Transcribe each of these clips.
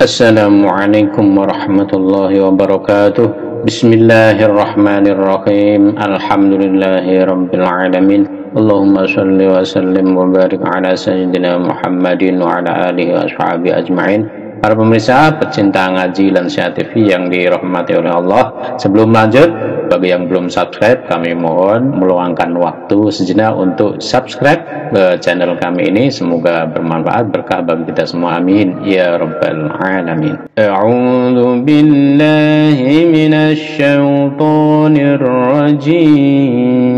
Assalamualaikum warahmatullahi wabarakatuh. Bismillahirrahmanirrahim. Alhamdulillahi rabbil alamin. Allahumma shalli wa sallim wa barik ala sayyidina Muhammadin wa ala alihi wa ashabihi ajma'in. Para pemirsa pecinta ngaji Lansia TV yang dirahmati oleh Allah, sebelum lanjut, bagi yang belum subscribe, kami mohon meluangkan waktu sejenak untuk subscribe ke channel kami ini. Semoga bermanfaat, berkah bagi kita semua, amin ya rabbal alamin. A'udzu billahi minasy syaithanir rajim.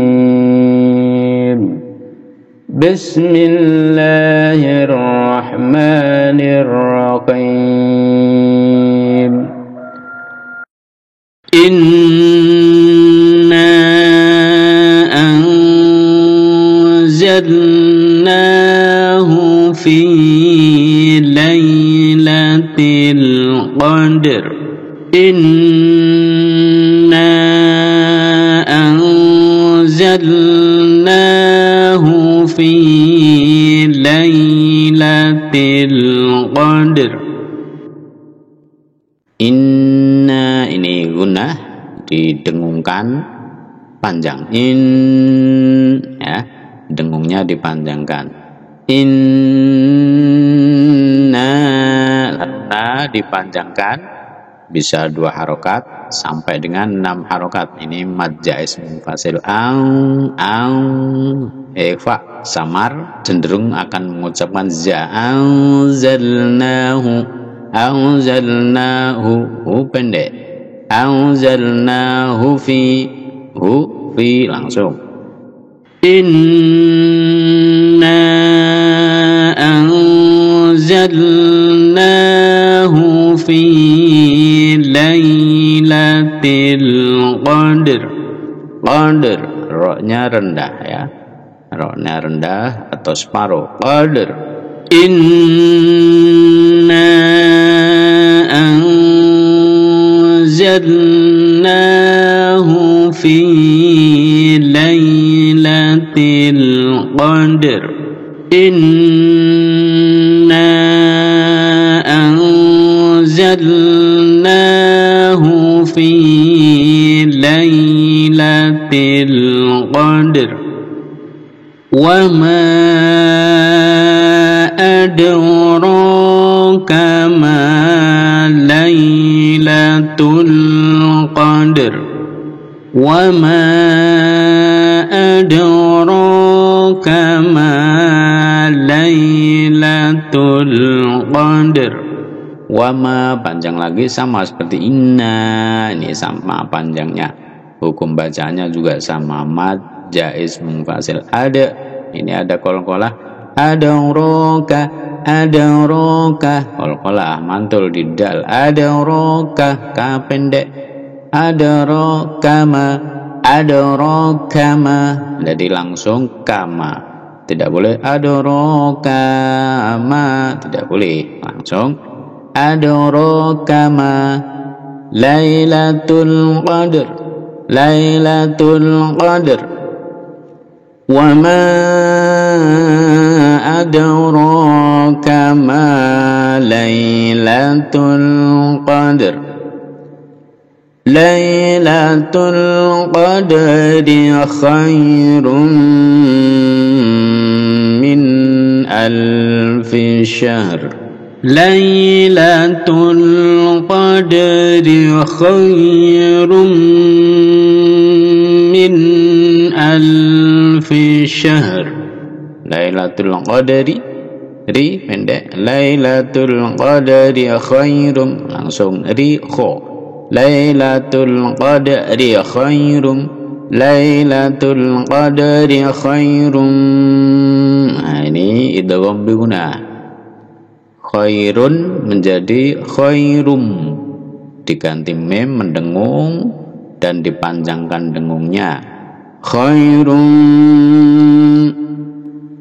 Bismillahirrahmanirrahim. Inna anzalnahu fi lailatul qadr. Inna anzalnahu fi lailatul qadr. Inna ini gunnah didengungkan panjang, ya, dengungnya dipanjangkan. Inna dipanjangkan bisa 2 harokat sampai dengan 6 harokat. Ini mad jaiz munfasil. Fa samar cenderung akan mengucapkan za. Anzalnahu pendek. Anzalnahu fi langsung. Inna anzalnahu fi lailatul qadr. Qadr, roknya rendah ya. Roknya rendah atau separuh. Qadr. Inna anzalnahu fi lailatul qadr. Inna anzalnahu fi lailatul qadr. Wa ma adraka ma lailatul qadr. Wa ma adraka ma lailatul qadr. Wa ma panjang lagi sama seperti inna, ini sama panjangnya. Hukum bacanya juga sama, mad jaiz munfasil. Ada, ini ada qalqalah. Adraka, qalqalah mantul di dal. Adraka, ka pendek. Adraka ma, jadi langsung kama. Tidak boleh adraka ma, tidak boleh langsung adraka ma. Lailatul qadr, lailatul qadr. Wa ma adraka ma lailatul qadr. Lailatul qadri khairun min alfi syahr. Lailatul qadri khairun min alfi syahr. Lailatul qadri, ri pendek. Lailatul qadri khairum, langsung ri kho. Lailatul qadri khairum. Lailatul qadri khairum. Nah, ini idgham bi gunnah. Khairun menjadi khairum, diganti mem mendengung dan dipanjangkan dengungnya. Khairum.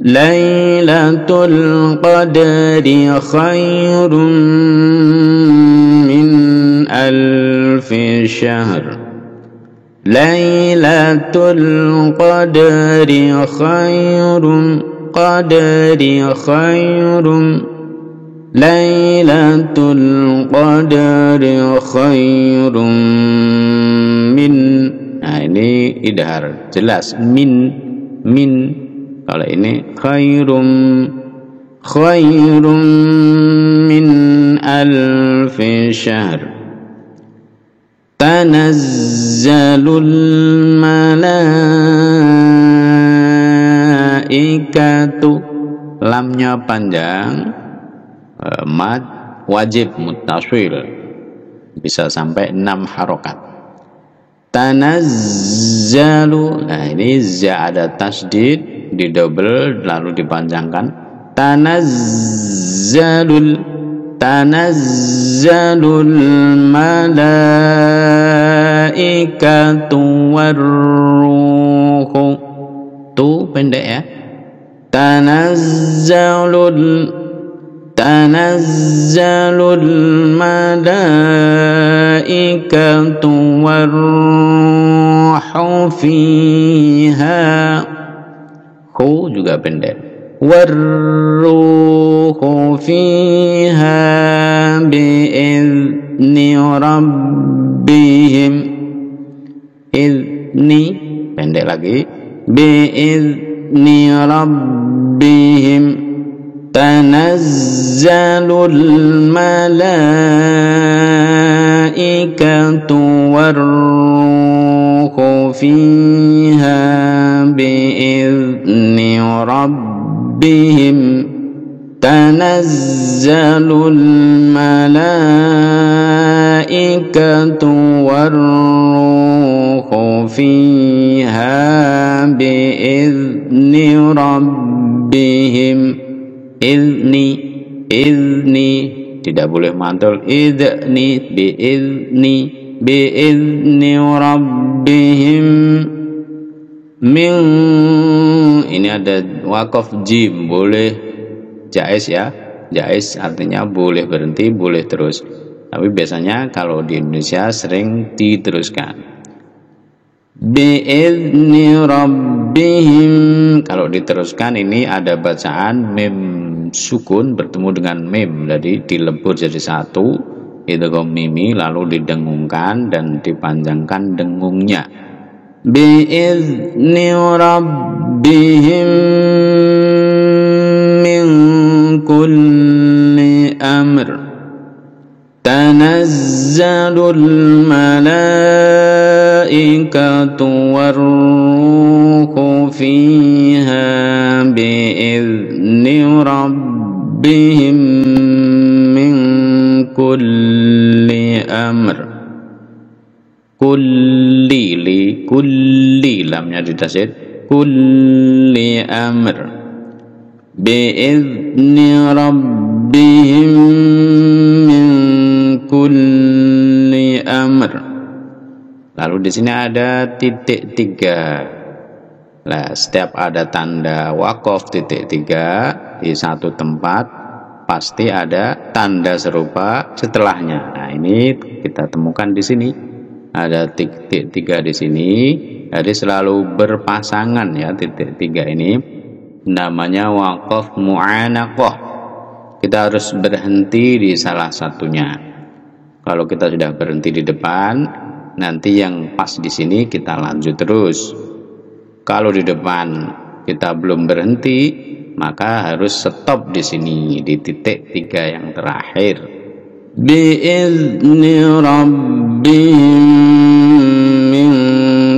Lailatul qadri khairum min alfi syahr. Lailatul qadri khairum Lailatul Qadri khairum min. Nah, ini idhar jelas min. Kalau ini khairum min alfi syahr. Tanazzalul malaikatu, lamnya panjang, mad wajib muttasil, bisa sampai 6 harokat. Tanazzalu, nah ini za ada tasdid, didouble lalu dipanjangkan. Tanazzalul malaikatu warruhu, tu pendek ya. Tanazzalul malaikatu warruhu fiha, hu juga pendek. Warruhu fiha bi'izni rabbihim, izni pendek lagi, bi'izni rabbihim. Tanazzalul malaikatu warruhu fiha bi'izni rabbihim. Tanazzalul malaikatu warruhu fiha bi'izni rabbihim. Izni tidak boleh mantul. Idni bi'izni rabbihim min. Ini ada wakaf jim, boleh jaiz ya. Jaiz artinya boleh berhenti, boleh terus. Tapi biasanya kalau di Indonesia sering diteruskan. Bi'izni rabbihim, kalau diteruskan ini ada bacaan mim sukun bertemu dengan mim, jadi dilebur jadi satu, idgham mimi, lalu didengungkan dan dipanjangkan dengungnya. Bi'izni rabbihim min kulli amr. Tanazzalul malaikatu warruhu fiha bi'izni rabbihim min kulli amr. Kulli lamnya ditasid, kulli amr bi'izni rabbihim min kulli amr. Lalu di sini ada titik 3. Nah, setiap ada tanda waqaf titik 3 di satu tempat pasti ada tanda serupa setelahnya. Nah, ini kita temukan di sini. Ada titik 3 di sini. Jadi selalu berpasangan ya titik 3 ini. Namanya waqaf mu'anaqah. Kita harus berhenti di salah satunya. Kalau kita sudah berhenti di depan, nanti yang pas di sini kita lanjut terus. Kalau di depan kita belum berhenti, maka harus stop di sini di titik 3 yang terakhir. Bi'izni rabbihim min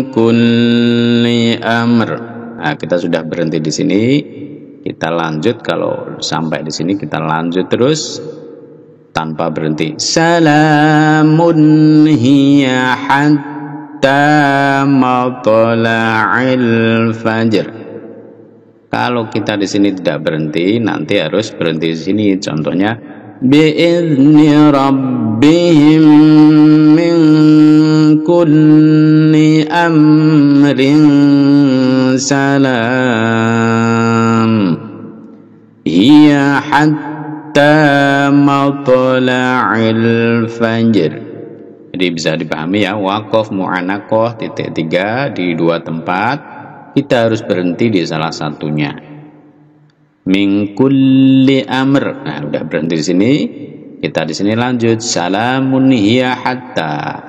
kulli amr. Nah, kita sudah berhenti di sini, kita lanjut. Kalau sampai di sini kita lanjut terus tanpa berhenti. Salamun hiya hatta matla'il fajr. Kalau kita di sini tidak berhenti, nanti harus berhenti di sini. Contohnya bi'izni rabbihim min kulli amrin salam hiya hatta matla'il fajr. Jadi bisa dipahami ya, waqaf mu'anaqah titik 3 di 2 tempat, kita harus berhenti di salah satunya. min kulli amr. Nah, udah berhenti di sini. Kita di sini lanjut salamun hiya hatta.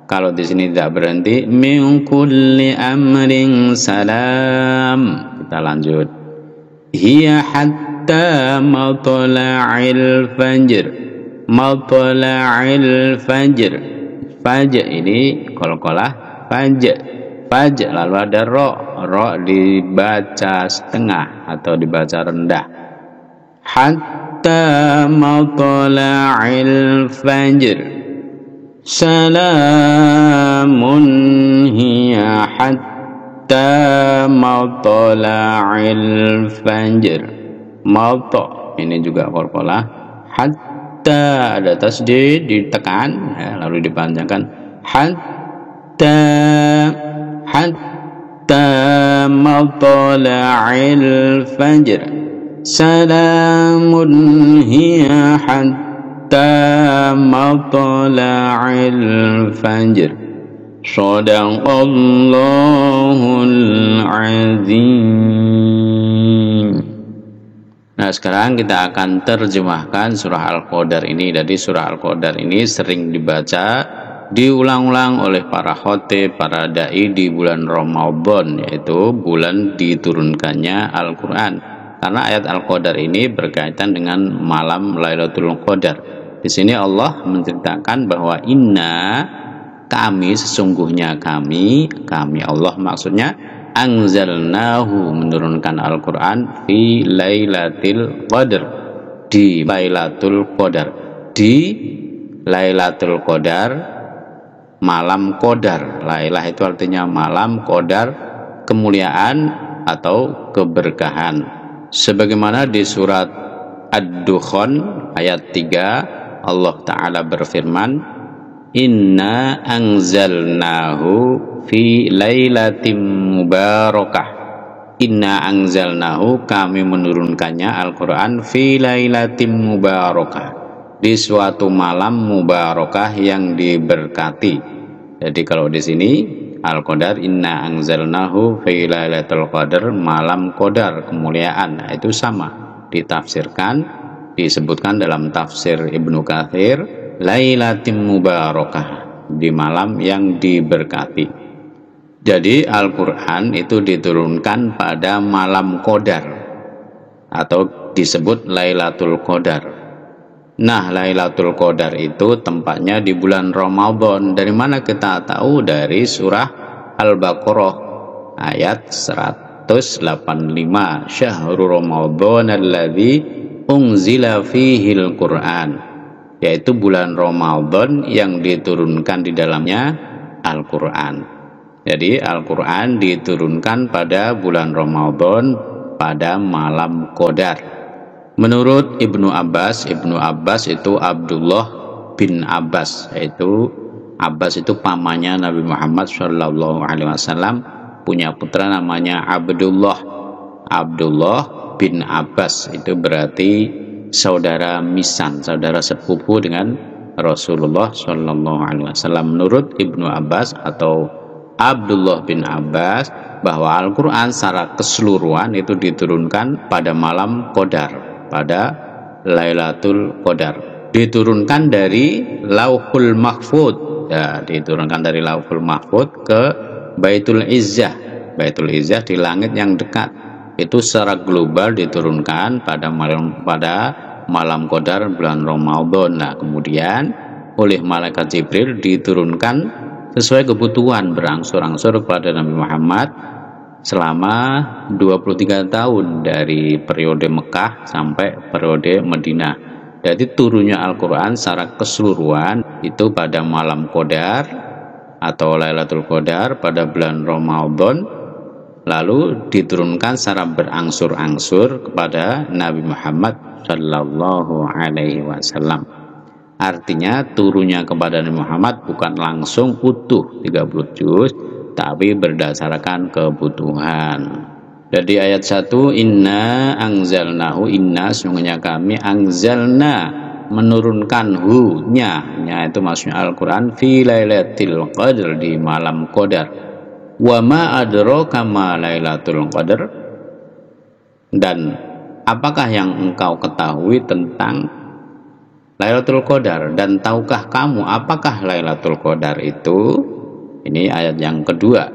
Kalau di sini tidak berhenti min kulli amrin salam. Kita lanjut hiya hatta matla'il fajr. Matla'il fajr. Fajr ini qalqalah fajr. Fajr lalu ada ro dibaca setengah atau dibaca rendah. Hatta matla'il fajr salamun hiya hatta matla'il fajr. Mata ini juga qalqalah hatta, ada tasdid ditekan ya, lalu dipanjangkan hatta matla'il fajr salamun hiya hatta matla'il fajr. Shadaqallahul azim. Nah, sekarang kita akan terjemahkan surah Al-Qadar ini. Jadi surah Al-Qadar ini sering dibaca, diulang-ulang oleh para khotib, para dai di bulan Ramadan, yaitu bulan diturunkannya Al-Quran. Karena ayat Al-Qadar ini berkaitan dengan malam Lailatul Qadar. Di sini Allah menceritakan bahwa inna, kami, sesungguhnya kami Allah maksudnya, anzalnahu, menurunkan Al-Quran fi Lailatul Qadar, di Lailatul Qadar, di Lailatul Qadar, malam Qadar. Lailah itu artinya malam, Qadar kemuliaan atau keberkahan. Sebagaimana di surat Ad-Dukhan ayat 3 Allah Ta'ala berfirman, inna anzalnahu fi lailatin mubarakah. Inna anzalnahu, kami menurunkannya Al-Quran fi lailatin mubarakah, di suatu malam mubarakah yang diberkati. Jadi kalau di sini Al-Qadar, inna anzalnahu fi lailatul qadar, malam qadar kemuliaan. Nah, itu sama ditafsirkan, disebutkan dalam tafsir Ibnu Katsir, lailatin mubarakah, di malam yang diberkati. Jadi Al-Quran itu diturunkan pada malam qadar atau disebut Lailatul Qadar. Nah, Lailatul Qadar itu tempatnya di bulan Ramadan. Dari mana kita tahu? Dari surah Al-Baqarah ayat 185. Syahrul Ramadan alladzi unzila fihil Qur'an, yaitu bulan Ramadan yang diturunkan di dalamnya Al-Quran. Jadi Al-Quran diturunkan pada bulan Ramadan pada malam Qadar. Menurut Ibnu Abbas itu Abdullah bin Abbas, yaitu Abbas itu pamannya Nabi Muhammad SAW, punya putra namanya Abdullah bin Abbas. Itu berarti saudara misan, saudara sepupu dengan Rasulullah SAW. Menurut Ibnu Abbas atau Abdullah bin Abbas, bahwa Al-Quran secara keseluruhan itu diturunkan pada malam Qadar, pada Lailatul Qadar. Diturunkan dari Lauhul Mahfud, ya, diturunkan dari Lauhul Mahfud ke Baitul Izzah. Baitul Izzah di langit yang dekat. Itu secara global diturunkan pada malam Qadar bulan Ramadan. Nah, kemudian oleh malaikat Jibril diturunkan sesuai kebutuhan, berangsur-angsur kepada Nabi Muhammad selama 23 tahun, dari periode Mekah sampai periode Madinah. Jadi turunnya Al-Quran secara keseluruhan itu pada malam Qadar atau Lailatul Qadar pada bulan Ramadan, lalu diturunkan secara berangsur-angsur kepada Nabi Muhammad Sallallahu Alaihi Wasallam. Artinya turunnya kepada Nabi Muhammad bukan langsung utuh 30 juz, tapi berdasarkan kebutuhan. Jadi ayat 1, inna anzalnahu, inna sungguhnya kami, anzalna menurunkan nya itu maksudnya Al-Quran, fi lailatul qadr, di malam Qadar. Wa ma adraka ma lailatul qadr, dan apakah yang engkau ketahui tentang Lailatul Qadar, dan tahukah kamu apakah Lailatul Qadar itu? Ini ayat yang kedua.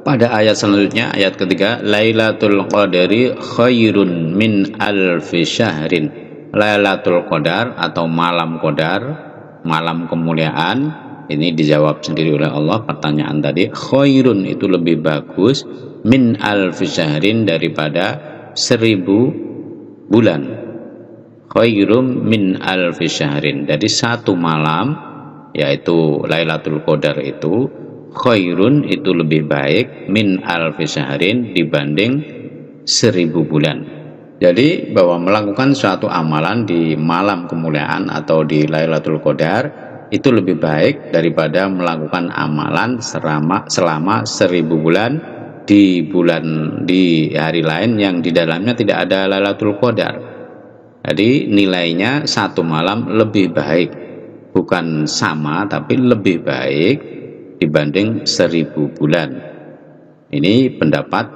Pada ayat selanjutnya, ayat ketiga, Lailatul Qadari khairun min alfi syahrin. Lailatul Qadar atau malam Qadar, malam kemuliaan, ini dijawab sendiri oleh Allah pertanyaan tadi. Khairun itu lebih bagus, min alfi syahrin daripada 1000 bulan. Khairum min alfi syahrin. Jadi satu malam, yaitu Lailatul Qadar itu, khairun itu lebih baik, min alfi syahrin dibanding 1000 bulan. Jadi bahwa melakukan suatu amalan di malam kemuliaan atau di Lailatul Qadar itu lebih baik daripada melakukan amalan selama 1000 bulan di hari lain yang di dalamnya tidak ada Lailatul Qadar. Jadi nilainya satu malam lebih baik, bukan sama tapi lebih baik dibanding 1000 bulan. Ini pendapat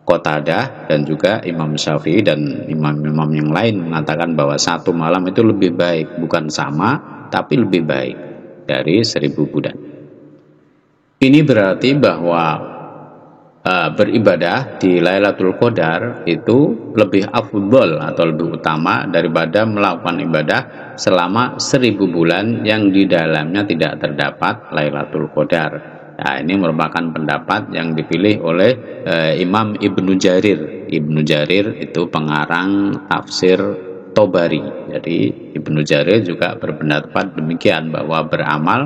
Qatadah dan juga Imam Syafi'i dan imam-imam yang lain mengatakan bahwa satu malam itu lebih baik, bukan sama tapi lebih baik dari 1000 bulan. Ini berarti bahwa beribadah di Lailatul Qadar itu lebih afdol atau lebih utama daripada melakukan ibadah selama 1000 bulan yang di dalamnya tidak terdapat Lailatul Qadar. Nah, ini merupakan pendapat yang dipilih oleh Imam Ibnu Jarir. Ibnu Jarir itu pengarang tafsir Tobari. Jadi Ibnu Jarir juga berpendapat demikian, bahwa beramal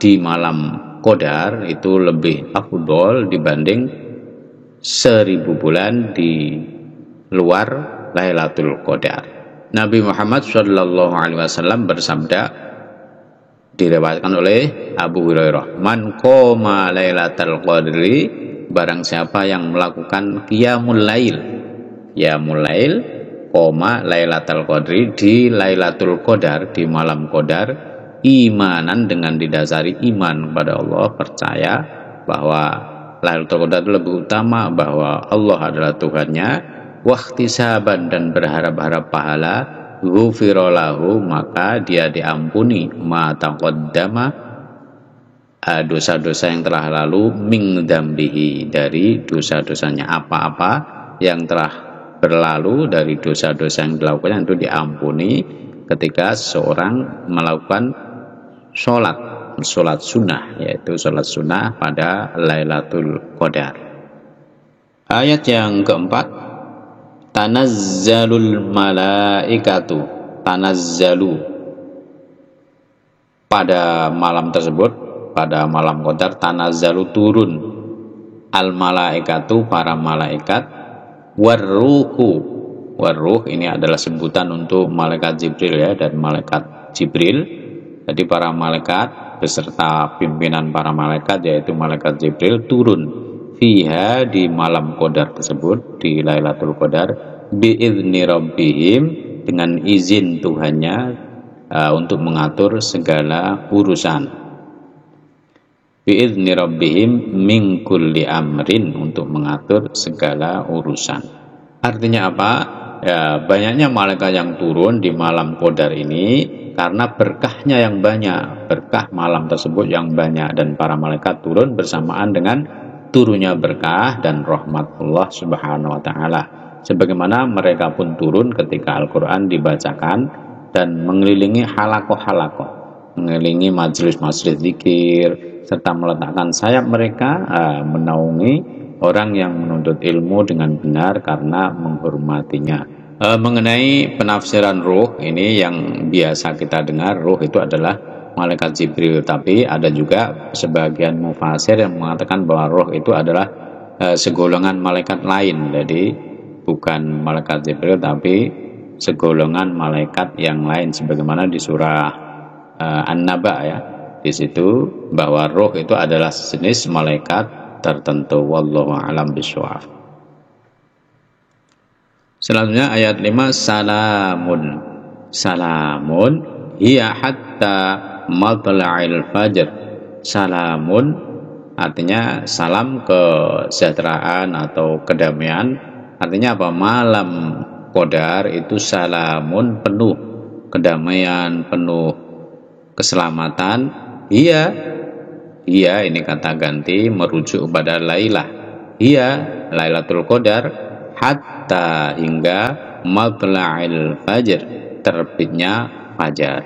di malam Qadar itu lebih afdol dibanding 1000 bulan di luar Lailatul Qadar. Nabi Muhammad SAW bersabda, diriwayatkan oleh Abu Hurairah, man qoma Lailatul Qadri, barang siapa yang melakukan qiyamul lail, qoma Lailatul Qadri, di Lailatul Qadar, di malam Qadar, imanan dengan didasari iman kepada Allah, percaya bahwa Lailatul Qadar lebih utama, bahwa Allah adalah Tuhannya, wahtisaban dan berharap-harap pahala, ghufira lahu, maka dia diampuni ma taqaddama, dosa-dosa yang telah lalu, min dzambihi, dari dosa-dosanya, apa-apa yang telah berlalu dari dosa-dosa yang dilakukan itu diampuni ketika seorang melakukan sholat sunnah, yaitu sholat sunnah pada Lailatul Qadar. Ayat yang keempat, tanazzalul malaikatu, tanazzalu, pada malam tersebut, pada malam Qadar, tanazzalu turun, al malaikatu, para malaikat, warruh ini adalah sebutan untuk malaikat Jibril ya, dan malaikat Jibril. Jadi para malaikat beserta pimpinan para malaikat, yaitu malaikat Jibril, turun fiha, di malam Qadar tersebut, di Lailatul Qadar, biizni rabbihim, dengan izin Tuhannya, untuk mengatur segala urusan. Biizni rabbihim min kulli amrin, untuk mengatur segala urusan. Artinya apa? Ya, banyaknya malaikat yang turun di malam Qadar ini karena berkahnya yang banyak, berkah malam tersebut yang banyak, dan para malaikat turun bersamaan dengan turunnya berkah dan rahmat Allah Subhanahu wa taala. Sebagaimana mereka pun turun ketika Al-Qur'an dibacakan dan mengelilingi halakoh-halakoh, mengelilingi majelis-majelis zikir, serta meletakkan sayap mereka menaungi orang yang menuntut ilmu dengan benar karena menghormatinya. Mengenai penafsiran ruh, ini yang biasa kita dengar, ruh itu adalah malaikat Jibril, tapi ada juga sebagian mufasir yang mengatakan bahwa ruh itu adalah segolongan malaikat lain. Jadi bukan malaikat Jibril tapi segolongan malaikat yang lain, sebagaimana di surah An-Naba ya. Di situ bahwa ruh itu adalah sejenis malaikat tertentu. Wallahu a'lam bishawab. Selanjutnya ayat 5, salamun hiya hatta matla'il fajr. Salamun artinya salam kesejahteraan atau kedamaian Artinya apa? Malam Qadar itu salamun, penuh kedamaian, penuh keselamatan. Iya, ini kata ganti merujuk pada Lailah. Iya, Lailatul Qadar hatta hingga matla'il fajr, terbitnya fajar.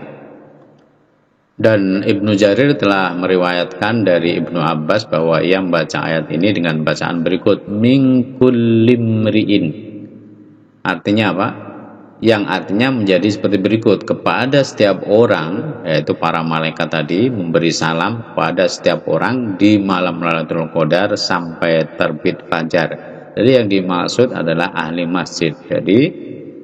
Dan Ibnu Jarir telah meriwayatkan dari Ibnu Abbas bahwa ia membaca ayat ini dengan bacaan berikut, min kulli mri'in. Artinya apa? Yang artinya menjadi seperti berikut, kepada setiap orang, yaitu para malaikat tadi memberi salam kepada setiap orang di malam Lailatul Qadar sampai terbit fajar. Jadi yang dimaksud adalah ahli masjid. Jadi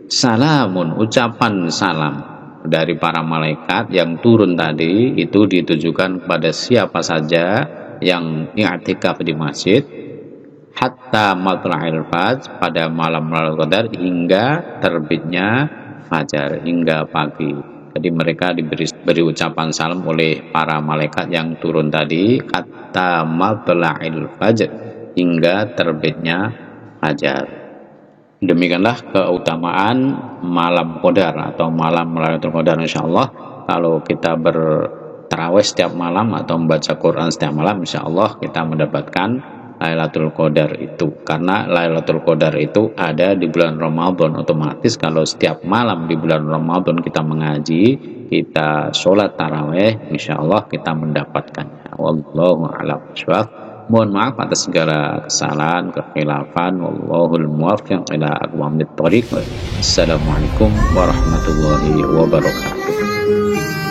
salamun, ucapan salam dari para malaikat yang turun tadi itu ditujukan kepada siapa saja yang i'tikaf di masjid hatta matla'il fajr, pada malam Lailatul Qadar hingga terbitnya fajar, hingga pagi. Jadi mereka diberi ucapan salam oleh para malaikat yang turun tadi hatta matla'il fajr, hingga terbitnya fajar. Demikianlah keutamaan malam Qadar atau malam Lailatul Qadar. Insyaallah kalau kita bertarawih setiap malam atau membaca Quran setiap malam, insyaallah kita mendapatkan Lailatul Qadar itu. Karena Lailatul Qadar itu ada di bulan Ramadan, otomatis kalau setiap malam di bulan Ramadan kita mengaji, kita sholat tarawih, insyaallah kita mendapatkannya. Wallahu a'lam bishawab. Mohon maaf atas segala kesalahan, kekhilafan. Wallahul muwaffiq ila aqwamit thoriq. Assalamualaikum warahmatullahi wabarakatuh.